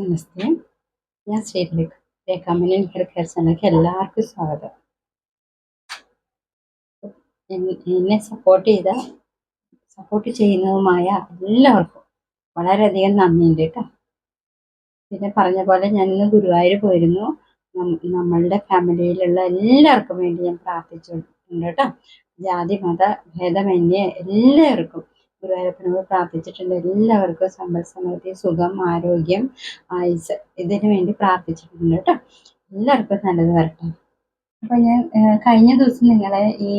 നമസ്തേ. ഞാൻ Sreelekha. രേഖാമണി hair care ചാനലിലേക്ക് എല്ലാവർക്കും സ്വാഗതം. എന്നെ സപ്പോർട്ട് ചെയ്യുന്നതുമായ എല്ലാവർക്കും വളരെയധികം നന്ദിയുണ്ട് കേട്ടോ. പിന്നെ പറഞ്ഞ പോലെ ഞാൻ ഇന്ന് ഗുരുവായൂർ പോയിരുന്നു. നമ്മളുടെ ഫാമിലിയിലുള്ള എല്ലാവർക്കും വേണ്ടി ഞാൻ പ്രാർത്ഥിച്ചിട്ടുണ്ട് കേട്ടോ. ജാതി മത ഭേദമന്യേ എല്ലാവർക്കും ഗുരുവായൂരപ്പനോട് പ്രാർത്ഥിച്ചിട്ടുണ്ട്. എല്ലാവർക്കും സമ്പൽ സമൃദ്ധി, സുഖം, ആരോഗ്യം, ആയുസ് ഇതിനു വേണ്ടി പ്രാർത്ഥിച്ചിട്ടുണ്ട് കേട്ടോ. എല്ലാവർക്കും നല്ലത് വരട്ടെ. അപ്പൊ ഞാൻ കഴിഞ്ഞ ദിവസം നിങ്ങളെ ഈ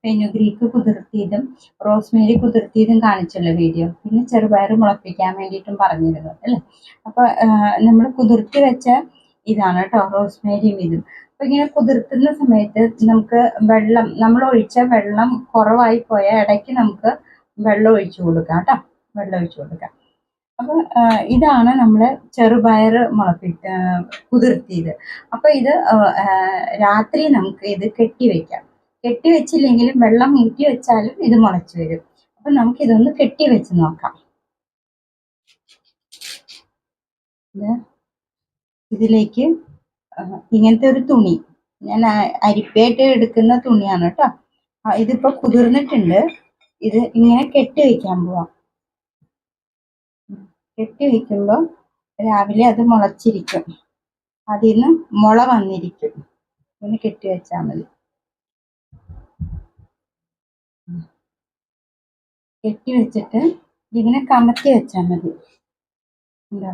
ഫെനുഗ്രീക്ക് കുതിർത്തിയതും റോസ്മേരി കുതിർത്തിയതും കാണിച്ചല്ലോ വീഡിയോ. പിന്നെ ചെറുപയർ മുളപ്പിക്കാൻ വേണ്ടിയിട്ടും പറഞ്ഞിരുന്നു അല്ലേ. അപ്പൊ നമ്മൾ കുതിർത്തി വെച്ച ഇതാണ് കേട്ടോ റോസ്മേരിയും ഇതും. അപ്പൊ ഇങ്ങനെ കുതിർത്തുന്ന സമയത്ത് നമുക്ക് നമ്മൾ ഒഴിച്ച വെള്ളം കുറവായി പോയാൽ ഇടയ്ക്ക് നമുക്ക് വെള്ളം ഒഴിച്ചു കൊടുക്കാം കേട്ടോ. വെള്ളം ഒഴിച്ചു കൊടുക്കാം. അപ്പൊ ഇതാണ് നമ്മൾ ചെറുപയർ കുതിർത്തിയത്. അപ്പൊ ഇത് രാത്രി നമുക്ക് ഇത് കെട്ടിവെക്കാം. കെട്ടിവെച്ചില്ലെങ്കിലും വെള്ളം ഊറ്റി വെച്ചാലും ഇത് മുളച്ചു വരും. അപ്പൊ നമുക്ക് ഇതൊന്ന് കെട്ടിവെച്ച് നോക്കാം. ഇതിലേക്ക് ഇങ്ങനത്തെ ഒരു തുണി, ഞാൻ അരിപ്പയായിട്ട് എടുക്കുന്ന തുണിയാണ് കേട്ടോ. ഇതിപ്പോ കുതിർന്നിട്ടുണ്ട്. ഇത് ഇങ്ങനെ കെട്ടി വെക്കാൻ പോവാം. കെട്ടി വെക്കുമ്പോൾ രാവിലെ അത് മുളച്ചിരിക്കും. അതിൽ നിന്ന് മുള വന്നിരിക്കും. ഇങ്ങനെ കെട്ടി വെച്ചാൽ മതി. കെട്ടി വെച്ചിട്ട് ഇങ്ങനെ കമത്തി വെച്ചാൽ മതി. എന്താ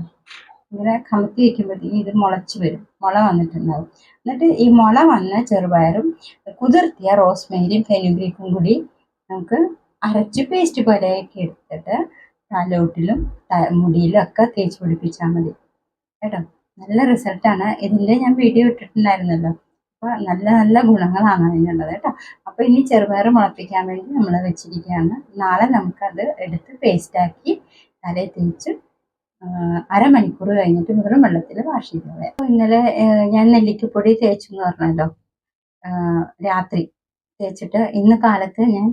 ഇങ്ങനെ കമത്തി വെക്കുമ്പോഴത്തേക്കും ഇത് മുളച്ച് വരും. മുള വന്നിട്ടുണ്ടാവും. എന്നിട്ട് ഈ മുള വന്ന ചെറുപയറും കുതിർത്തിയ റോസ്മേരിയും ഫെനുഗ്രീക്കും കൂടി നമുക്ക് അരച്ച് പേസ്റ്റ് പോലെയൊക്കെ എടുത്തിട്ട് തലോട്ടിലും മുടിയിലും ഒക്കെ തേച്ച് പിടിപ്പിച്ചാൽ മതി കേട്ടോ. നല്ല റിസൾട്ടാണ്. ഇതിൻ്റെ ഞാൻ വീഡിയോ ഇട്ടിട്ടുണ്ടായിരുന്നല്ലോ. അപ്പോൾ നല്ല നല്ല ഗുണങ്ങളാണ് അതിനുള്ളത് കേട്ടോ. അപ്പോൾ ഇനി ചെറുപയർ മുളപ്പിക്കാൻ വേണ്ടി നമ്മൾ വെച്ചിരിക്കുകയാണ്. നാളെ നമുക്കത് എടുത്ത് പേസ്റ്റാക്കി തലയിൽ തേച്ച് അരമണിക്കൂർ കഴിഞ്ഞിട്ട് വെറും വെള്ളത്തിൽ വാഷ് ചെയ്ത് കളയാം. അപ്പോൾ ഇന്നലെ ഞാൻ നെല്ലിക്കപ്പൊടി തേച്ചു എന്ന് പറഞ്ഞല്ലോ. രാത്രി തേച്ചിട്ട് ഇന്ന് കാലത്ത് ഞാൻ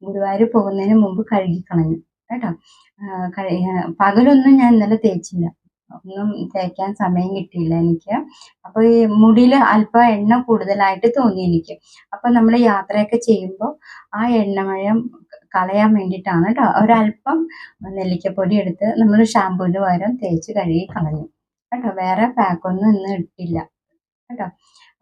ഗുരുവായൂർ പോകുന്നതിന് മുമ്പ് കഴുകിക്കളഞ്ഞു കേട്ടോ. പകലൊന്നും ഞാൻ ഇന്നലെ തേച്ചില്ല. ഒന്നും തേക്കാൻ സമയം കിട്ടിയില്ല എനിക്ക്. അപ്പോൾ ഈ മുടിയിൽ അല്പം എണ്ണ കൂടുതലായിട്ട് തോന്നി എനിക്ക്. അപ്പോൾ നമ്മൾ യാത്രയൊക്കെ ചെയ്യുമ്പോൾ ആ എണ്ണമയം കളയാൻ വേണ്ടിയിട്ടാണ് കേട്ടോ. ഒരല്പം നെല്ലിക്കപ്പൊടി എടുത്ത് നമ്മൾ ഷാമ്പൂവിന് പകരം തേച്ച് കഴുകി കളഞ്ഞു കേട്ടോ. വേറെ പാക്കൊന്നും ഇന്ന് ഇട്ടില്ല കേട്ടോ.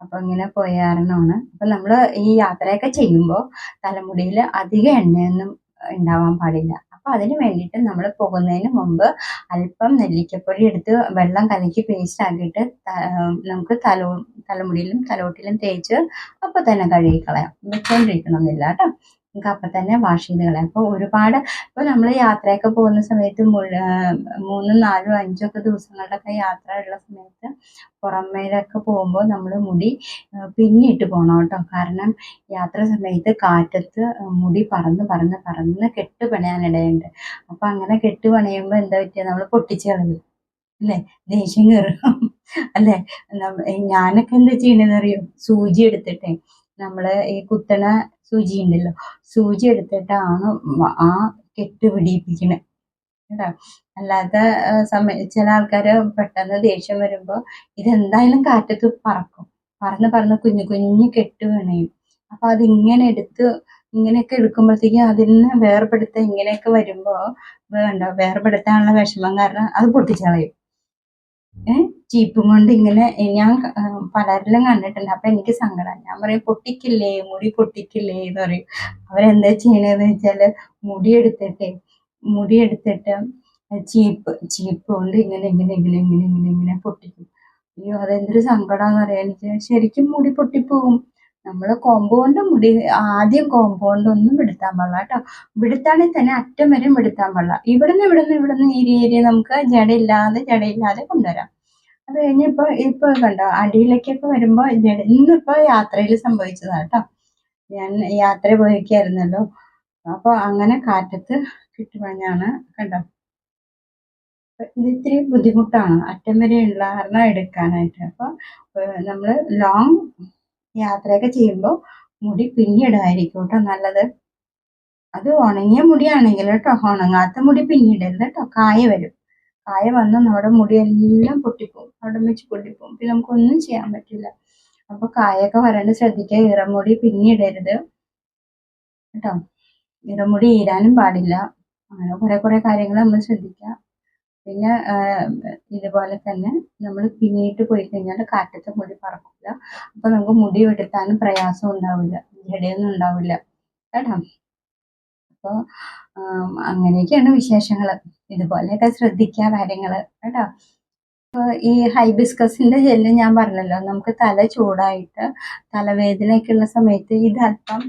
അപ്പോൾ ഇങ്ങനെ പോയ കാരണമാണ്. അപ്പം നമ്മൾ ഈ യാത്രയൊക്കെ ചെയ്യുമ്പോൾ തലമുടിയിൽ അധികം എണ്ണയൊന്നും ഉണ്ടാവാൻ പാടില്ല. അപ്പോൾ അതിന് വേണ്ടിയിട്ട് നമ്മൾ പോകുന്നതിന് മുമ്പ് അല്പം നെല്ലിക്കപ്പൊടി എടുത്ത് വെള്ളം കലക്കി പേസ്റ്റ് ആക്കിയിട്ട് നമുക്ക് തലമുടിയിലും തലോട്ടിലും തേച്ച് അപ്പോൾ തന്നെ കഴുകി കളയാം. വെച്ചോണ്ടിരിക്കണമെന്നില്ല കേട്ടോ. നമുക്ക് അപ്പം തന്നെ വാഷ് ചെയ്ത് കളയാം. അപ്പോൾ ഒരുപാട് ഇപ്പോൾ നമ്മൾ യാത്രയൊക്കെ പോകുന്ന സമയത്ത് 3, 4, 5 ഒക്കെ ദിവസങ്ങളുടെയൊക്കെ യാത്ര ഉള്ള സമയത്ത് പുറമേലൊക്കെ പോകുമ്പോൾ നമ്മൾ മുടി പിന്നിട്ട് പോകണം കേട്ടോ. കാരണം യാത്ര സമയത്ത് കാറ്റത്ത് മുടി പറന്ന് കെട്ട് പണയാനിടയുണ്ട്. അപ്പം അങ്ങനെ കെട്ട് പണയുമ്പോൾ എന്താ പറ്റുക, നമ്മൾ പൊട്ടിച്ച് കളയും അല്ലേ. ദേഷ്യം കയറും അല്ലേ. ഞാനൊക്കെ എന്താ ചെയ്യണമെന്ന് അറിയോ, സൂചി എടുത്തിട്ടേ നമ്മൾ ഈ കുത്തണ സൂചി ഉണ്ടല്ലോ, സൂചി എടുത്തിട്ടാണ് ആ കെട്ട് പിടിപ്പിക്കണേ കേട്ടോ. അല്ലാത്ത ചില ആൾക്കാർ പെട്ടെന്ന് ദേഷ്യം വരുമ്പോൾ ഇതെന്തായാലും കാറ്റത്ത് പറന്ന് കുഞ്ഞു കുഞ്ഞു കെട്ട് വീണയും. അപ്പൊ അതിങ്ങനെ ഇങ്ങനെയൊക്കെ എടുക്കുമ്പോഴത്തേക്കും അതിൽ നിന്ന് വേർപെടുത്താൻ ഇങ്ങനെയൊക്കെ വരുമ്പോൾ വേർപെടുത്താനുള്ള വിഷമം കാരണം അത് പൊട്ടിച്ച് കളയും. ചീപ്പും കൊണ്ട് ഇങ്ങനെ ഞാൻ പലരിലും കണ്ടിട്ടുണ്ട്. അപ്പൊ എനിക്ക് സങ്കടം. ഞാൻ പറയും പൊട്ടിക്കില്ലേ, മുടി പൊട്ടിക്കില്ലേ എന്ന് പറയും. അവരെന്താ ചെയ്യണതെന്ന് വെച്ചാല് മുടി എടുത്തിട്ട് ചീപ്പ് കൊണ്ട് ഇങ്ങനെ പൊട്ടിക്കും. അയ്യോ, അതെന്തൊരു സങ്കടാന്ന് അറിയാം എനിക്ക്. ശരിക്കും മുടി പൊട്ടിപ്പോകും. നമ്മള് ആദ്യം കോമ്പൗണ്ട് ഒന്നും വിടുത്താൻ പാടില്ല കേട്ടോ. വിടുത്താണെങ്കിൽ തന്നെ അറ്റം വരെ വിടുത്താൻ പാടില്ല. ഇവിടുന്ന് ഏരിയ നമുക്ക് ജടയില്ലാതെ കൊണ്ടുവരാം. അത് കഴിഞ്ഞ് ഇപ്പൊ കണ്ടോ അടിയിലേക്കൊക്കെ വരുമ്പോ ഇന്നിപ്പോ യാത്രയിൽ സംഭവിച്ചതാണ് കേട്ടോ. ഞാൻ യാത്ര പോയിരിക്കായിരുന്നല്ലോ. അപ്പൊ അങ്ങനെ കാറ്റത്ത് കിട്ടുപഞ്ഞാണ് കണ്ടോ. ഇത് ഇത്തിരി ബുദ്ധിമുട്ടാണ് അറ്റം വരെയുള്ള കാരണം എടുക്കാനായിട്ട്. അപ്പൊ നമ്മള് ലോങ് യാത്രയൊക്കെ ചെയ്യുമ്പോൾ മുടി പിന്നിടായിരിക്കും കേട്ടോ നല്ലത്. അത് ഉണങ്ങിയ മുടിയാണെങ്കിൽ കേട്ടോ. ഉണങ്ങാത്ത മുടി പിന്നിടരുത് കേട്ടോ, കായ വരും. കായ വന്നാൽ നമ്മുടെ മുടിയെല്ലാം പൊട്ടിപ്പോവും, അവിടെ വെച്ച് പൊട്ടിപ്പോവും, പിന്നെ നമുക്കൊന്നും ചെയ്യാൻ പറ്റില്ല. അപ്പോൾ കായൊക്കെ വരാണ്ട് ശ്രദ്ധിക്കുക. ഈറമുടി പിന്നെ ഇടരുത് കേട്ടോ. ഈറമുടി ഈരാനും പാടില്ല. അങ്ങനെ കുറേ കാര്യങ്ങൾ നമ്മൾ ശ്രദ്ധിക്കുക. പിന്നെ ഇതുപോലെ തന്നെ നമ്മൾ പിന്നിട്ട് പോയി കഴിഞ്ഞാൽ കാറ്റത്തെ മുടി പറക്കില്ല. അപ്പോൾ നമുക്ക് മുടി വെടുത്താനും പ്രയാസം ഉണ്ടാവില്ല, ജടയൊന്നും ഉണ്ടാവില്ല കേട്ടോ. അപ്പോൾ അങ്ങനെയൊക്കെയാണ് വിശേഷങ്ങൾ. ഇതുപോലെയൊക്കെ ശ്രദ്ധിക്കുക കാര്യങ്ങൾ കേട്ടോ. ഈ ഹൈബിസ്കസിന്റെ ജെല്ല് ഞാൻ പറഞ്ഞല്ലോ, നമുക്ക് തല ചൂടായിട്ട് തലവേദനയൊക്കെ ഉള്ള സമയത്ത് ഇത് അല്പം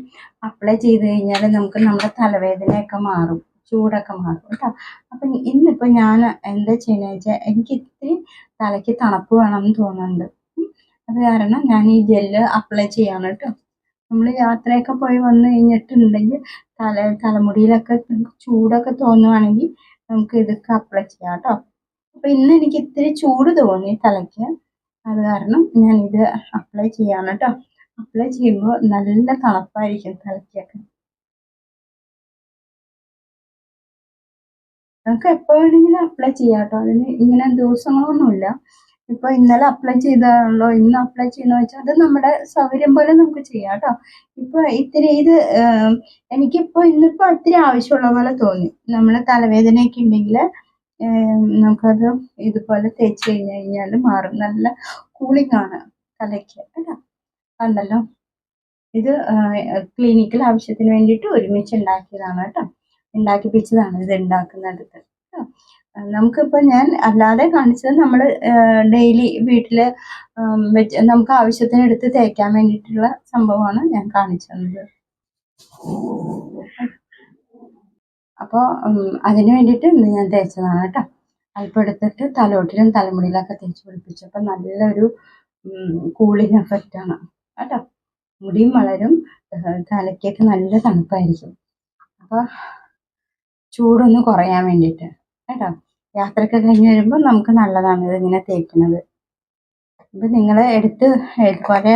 അപ്ലൈ ചെയ്ത് കഴിഞ്ഞാൽ നമുക്ക് നമ്മുടെ തലവേദനയൊക്കെ മാറും, ചൂടൊക്കെ മാറും കേട്ടോ. അപ്പം ഇന്നിപ്പോൾ ഞാൻ എന്താ ചെയ്യുന്നത് വെച്ചാൽ, എനിക്ക് ഇത്തിരി തലയ്ക്ക് തണുപ്പ് വേണമെന്ന് തോന്നുന്നുണ്ട്. അത് കാരണം ഞാൻ ഈ ജെല്ല് അപ്ലൈ ചെയ്യാണ് കേട്ടോ. നമ്മൾ യാത്രയൊക്കെ പോയി വന്നു കഴിഞ്ഞിട്ടുണ്ടെങ്കിൽ തലമുടിയിലൊക്കെ ചൂടൊക്കെ തോന്നുവാണെങ്കിൽ നമുക്ക് ഇതൊക്കെ അപ്ലൈ ചെയ്യാം കേട്ടോ. അപ്പോൾ ഇന്ന് എനിക്ക് ഇത്തിരി ചൂട് തോന്നി തലയ്ക്ക്, അത് കാരണം ഞാനിത് അപ്ലൈ ചെയ്യാണ് കേട്ടോ. അപ്ലൈ ചെയ്യുമ്പോൾ നല്ല തണുപ്പായിരിക്കും തലയ്ക്കൊക്കെ. നമുക്ക് എപ്പോൾ വേണമെങ്കിലും അപ്ലൈ ചെയ്യാം കേട്ടോ, അതിന് ഇങ്ങനെ ദിവസങ്ങളൊന്നുമില്ല. ഇപ്പോൾ ഇന്നലെ അപ്ലൈ ചെയ്തതാണല്ലോ ഇന്ന് അപ്ലൈ ചെയ്യുന്ന വെച്ചാൽ അത് നമ്മുടെ സൗകര്യം പോലെ നമുക്ക് ചെയ്യാം കേട്ടോ. ഇപ്പോൾ ഇത്തിരി ഇത് എനിക്കിപ്പോൾ ഇന്നിപ്പോൾ ഇത്തിരി ആവശ്യമുള്ള പോലെ തോന്നി. നമ്മൾ തലവേദനയൊക്കെ ഉണ്ടെങ്കിൽ നമുക്കത് ഇതുപോലെ തേച്ച് കഴിഞ്ഞാൽ മാറും. നല്ല കൂളിംഗ് ആണ് തലയ്ക്ക് കേട്ടോ. കണ്ടല്ലോ, ഇത് ക്ലിനിക്കൽ ആവശ്യത്തിന് വേണ്ടിയിട്ട് ഒരുമിച്ച് ഉണ്ടാക്കിയതാണ് കേട്ടോ. ഉണ്ടാക്കിപ്പിച്ചതാണ് ഇത് ഉണ്ടാക്കുന്നത് കേട്ടോ. നമുക്കിപ്പോൾ ഞാൻ അല്ലാതെ കാണിച്ചത് നമ്മൾ ഡെയിലി വീട്ടിൽ വെച്ച് നമുക്ക് ആവശ്യത്തിന് എടുത്ത് തേക്കാൻ വേണ്ടിയിട്ടുള്ള സംഭവമാണ് ഞാൻ കാണിച്ചു തന്നത്. അപ്പോൾ അതിന് വേണ്ടിയിട്ട് ഇന്ന് ഞാൻ തേച്ചതാണ് കേട്ടോ. അല്പം എടുത്തിട്ട് തലോട്ടിലും തലമുടിയിലൊക്കെ തേച്ച് പിടിപ്പിച്ചു. അപ്പം നല്ലൊരു കൂളിംഗ് എഫക്റ്റാണ് കേട്ടോ. മുടിയും വളരും, തലയ്ക്കൊക്കെ നല്ല തണുപ്പായിരിക്കും. അപ്പോൾ ചൂടൊന്ന് കുറയാൻ വേണ്ടിയിട്ട് കേട്ടോ. യാത്രയൊക്കെ കഴിഞ്ഞ് വരുമ്പോൾ നമുക്ക് നല്ലതാണ് ഇതിങ്ങനെ തേക്കുന്നത്. അപ്പം നിങ്ങൾ എടുത്ത് ഇതുപോലെ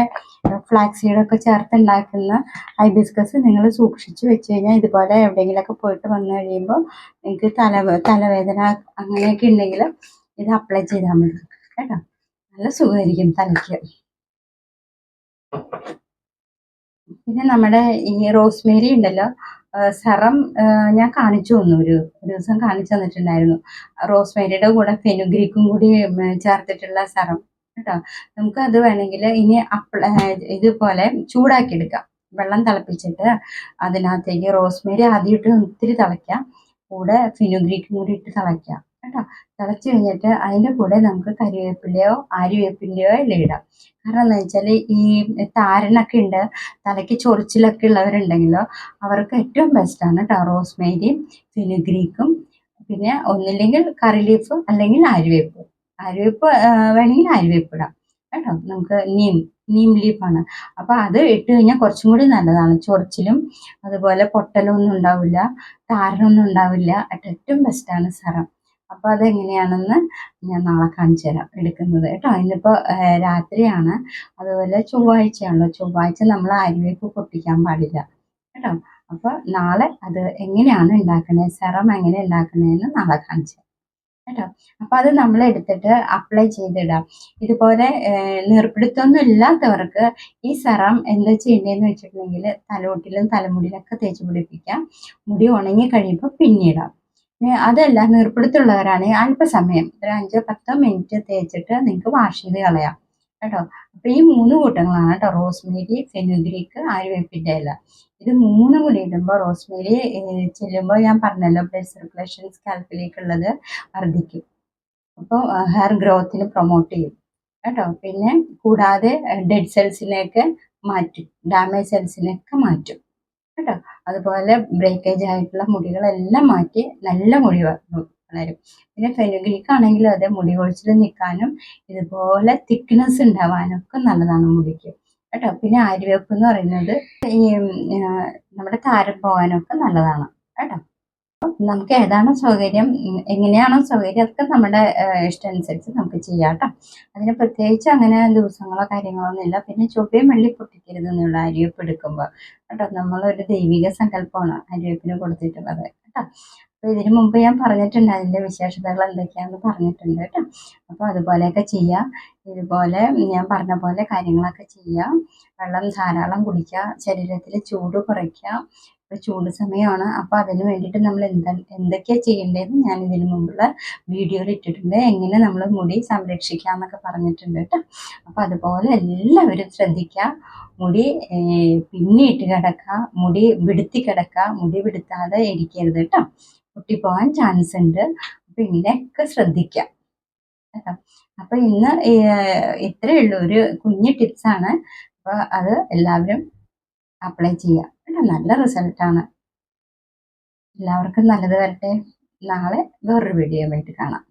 ഫ്ലാക്സ് സീഡൊക്കെ ചേർത്ത് ഉണ്ടാക്കുന്ന ഹൈബിസ്കസ് നിങ്ങൾ സൂക്ഷിച്ച് വെച്ച് കഴിഞ്ഞാൽ ഇതുപോലെ എവിടെയെങ്കിലുമൊക്കെ പോയിട്ട് വന്നു കഴിയുമ്പോൾ നിങ്ങൾക്ക് തലവേദന അങ്ങനെയൊക്കെ ഉണ്ടെങ്കിൽ ഇത് അപ്ലൈ ചെയ്താൽ മതി കേട്ടോ. നല്ല സുഖമായിരിക്കും തലയ്ക്ക്. പിന്നെ നമ്മുടെ ഈ റോസ്മേരി ഉണ്ടല്ലോ, സെറം ഞാൻ കാണിച്ചു തന്നു, ഒരു ദിവസം കാണിച്ചു തന്നിട്ടുണ്ടായിരുന്നു. റോസ്മേരിയുടെ കൂടെ ഫെനുഗ്രീക്കും കൂടി ചേർത്തിട്ടുള്ള സെറം കേട്ടോ. നമുക്ക് അത് വേണമെങ്കിൽ ഇനി ഇതുപോലെ ചൂടാക്കി എടുക്കാം. വെള്ളം തിളപ്പിച്ചിട്ട് അതിനകത്തേക്ക് റോസ്മേരി ആദ്യം ഇട്ട് ഒത്തിരി തിളയ്ക്കാം, കൂടെ ഫെനുഗ്രീക്കും കൂടി ഇട്ട് തിളയ്ക്കാം കേട്ടോ. തിളച്ച് കഴിഞ്ഞിട്ട് അതിൻ്റെ കൂടെ നമുക്ക് കരിവേപ്പിലയോ ആര്യവേപ്പിൻ്റെയോ എല്ലാം ഇടാം. കാരണം എന്താ വെച്ചാൽ ഈ താരനൊക്കെ ഉണ്ട്, തലയ്ക്ക് ചൊറിച്ചിലൊക്കെ ഉള്ളവരുണ്ടെങ്കിലോ അവർക്ക് ഏറ്റവും ബെസ്റ്റാണ് കേട്ടോ റോസ്മേരിയും ഫെനുഗ്രീക്കും. പിന്നെ ഒന്നില്ലെങ്കിൽ കറി ലീഫ് അല്ലെങ്കിൽ ആര്യവേപ്പ് വേണമെങ്കിൽ ആര്യവേപ്പ് ഇടാം കേട്ടോ. നമുക്ക് നീം ലീഫാണ്. അപ്പോൾ അത് ഇട്ട് കഴിഞ്ഞാൽ കുറച്ചും കൂടി നല്ലതാണ്. ചൊറിച്ചിലും അതുപോലെ പൊട്ടലും ഒന്നും ഉണ്ടാവില്ല, താരനൊന്നും ഉണ്ടാവില്ല. ഏറ്റവും ബെസ്റ്റാണ് സെറം. അപ്പോൾ അതെങ്ങനെയാണെന്ന് ഞാൻ നാളെ കാണിച്ചു തരാം എടുക്കുന്നത് കേട്ടോ. ഇന്നിപ്പോൾ രാത്രിയാണ്, അതുപോലെ ചൊവ്വാഴ്ചയാണല്ലോ. ചൊവ്വാഴ്ച നമ്മൾ ആര്യവേപ്പ് പൊട്ടിക്കാൻ പാടില്ല കേട്ടോ. അപ്പോൾ നാളെ അത് എങ്ങനെയാണ് ഉണ്ടാക്കണേ, സെറം എങ്ങനെ ഉണ്ടാക്കണേന്ന് നാളെ കാണിച്ചു കേട്ടോ. അപ്പോൾ അത് നമ്മൾ എടുത്തിട്ട് അപ്ലൈ ചെയ്തിടാം. ഇതുപോലെ നീർപ്പിടുത്തമൊന്നും ഇല്ലാത്തവർക്ക് ഈ സെറം എന്താ ചെയ്യേണ്ടതെന്ന് വെച്ചിട്ടുണ്ടെങ്കിൽ തലോട്ടിലും തലമുടിയിലൊക്കെ തേച്ച് പിടിപ്പിക്കാം. മുടി ഉണങ്ങി കഴിയുമ്പോൾ പിന്നിടാം. അതല്ല നീർപ്പിടുത്തമുള്ളവരാണെങ്കിൽ അല്പസമയം ഒരു 5-10 മിനിറ്റ് തേച്ചിട്ട് നിങ്ങൾക്ക് വാഷ് ചെയ്ത് കളയാം കേട്ടോ. അപ്പോൾ ഈ 3 കൂട്ടങ്ങളാണ് കേട്ടോ, റോസ്മേരി, ഫെനുഗ്രീക്ക്, ആര്യവേപ്പിൻ്റെ ഇല. ഇത് 3 കൂടി ഇടുമ്പോൾ റോസ്മേരി ചെല്ലുമ്പോൾ ഞാൻ പറഞ്ഞല്ലോ ബ്ലഡ് സർക്കുലേഷൻ സ്കാൽപ്പിലേക്കുള്ളത് വർദ്ധിക്കും. അപ്പോൾ ഹെയർ ഗ്രോത്തിന് പ്രൊമോട്ട് ചെയ്യും കേട്ടോ. പിന്നെ കൂടാതെ ഡെഡ് സെൽസിനെയൊക്കെ മാറ്റും, ഡാമേജ് സെൽസിനെയൊക്കെ മാറ്റും കേട്ടോ. അതുപോലെ ബ്രേക്കേജ് ആയിട്ടുള്ള മുടികളെല്ലാം മാറ്റി നല്ല മുടി വളരും. പിന്നെ ഫെനുഗ്രീക്ക് ആണെങ്കിലും അതെ, മുടി കൊഴിച്ചിൽ നിൽക്കാനും ഇതുപോലെ തിക്നെസ് ഉണ്ടാവാനും ഒക്കെ നല്ലതാണ് മുടിക്ക് കേട്ടോ. പിന്നെ ആര്യവേപ്പ് എന്ന് പറയുന്നത് ഈ നമ്മുടെ താരൻ പോകാനൊക്കെ നല്ലതാണ് കേട്ടോ. നമുക്ക് ഏതാണോ സൗകര്യം, എങ്ങനെയാണോ സൗകര്യം, അതൊക്കെ നമ്മുടെ ഇഷ്ടം അനുസരിച്ച് നമുക്ക് ചെയ്യാം കേട്ടോ. അതിന് പ്രത്യേകിച്ച് അങ്ങനെ ദിവസങ്ങളോ കാര്യങ്ങളോ ഇല്ല. പിന്നെ ചൊവ്വയും വെള്ളി പൊട്ടിക്കരുത് എന്നുള്ള അരിവേപ്പ് എടുക്കുമ്പോൾ കേട്ടോ. നമ്മളൊരു ദൈവിക സങ്കല്പമാണ് അരിവേപ്പിന് കൊടുത്തിട്ടുള്ളത് കേട്ടോ. അപ്പോൾ ഇതിന് മുമ്പ് ഞാൻ പറഞ്ഞിട്ടുണ്ട് അതിൻ്റെ വിശേഷതകൾ എന്തൊക്കെയാണെന്ന് പറഞ്ഞിട്ടുണ്ട് കേട്ടോ. അപ്പോൾ അതുപോലെയൊക്കെ ചെയ്യുക. ഇതുപോലെ ഞാൻ പറഞ്ഞ പോലെ കാര്യങ്ങളൊക്കെ ചെയ്യുക. വെള്ളം ധാരാളം കുടിക്കുക. ശരീരത്തിൽ ചൂട് കുറയ്ക്കുക. ഇപ്പോൾ ചൂട് സമയമാണ്. അപ്പോൾ അതിന് വേണ്ടിയിട്ട് നമ്മൾ എന്തൊക്കെയാണ് ചെയ്യേണ്ടതെന്ന് ഞാൻ ഇതിന് മുമ്പുള്ള വീഡിയോയിൽ ഇട്ടിട്ടുണ്ട്. എങ്ങനെ നമ്മൾ മുടി സംരക്ഷിക്കുക എന്നൊക്കെ പറഞ്ഞിട്ടുണ്ട് കേട്ടോ. അപ്പോൾ അതുപോലെ എല്ലാവരും ശ്രദ്ധിക്കുക. മുടി പിന്നിയിട്ട് കിടക്കുക, മുടി വിടുത്തി കിടക്കുക, മുടി വിടുത്താതെ ഇരിക്കരുത് കേട്ടോ. പൊട്ടിപ്പോകാൻ ചാൻസ് ഉണ്ട്. അപ്പോൾ ഇങ്ങനെയൊക്കെ ശ്രദ്ധിക്കാം കേട്ടോ. അപ്പോൾ ഇന്ന് ഇത്രയേ ഉള്ളൂ, ഒരു കുഞ്ഞു ടിപ്സാണ്. അപ്പോൾ അത് എല്ലാവരും അപ്ലൈ ചെയ്യുക കേട്ടോ. നല്ല റിസൾട്ടാണ്. എല്ലാവർക്കും നല്ലത് വരട്ടെ. നാളെ വേറൊരു വീഡിയോ ആയിട്ട് കാണാം.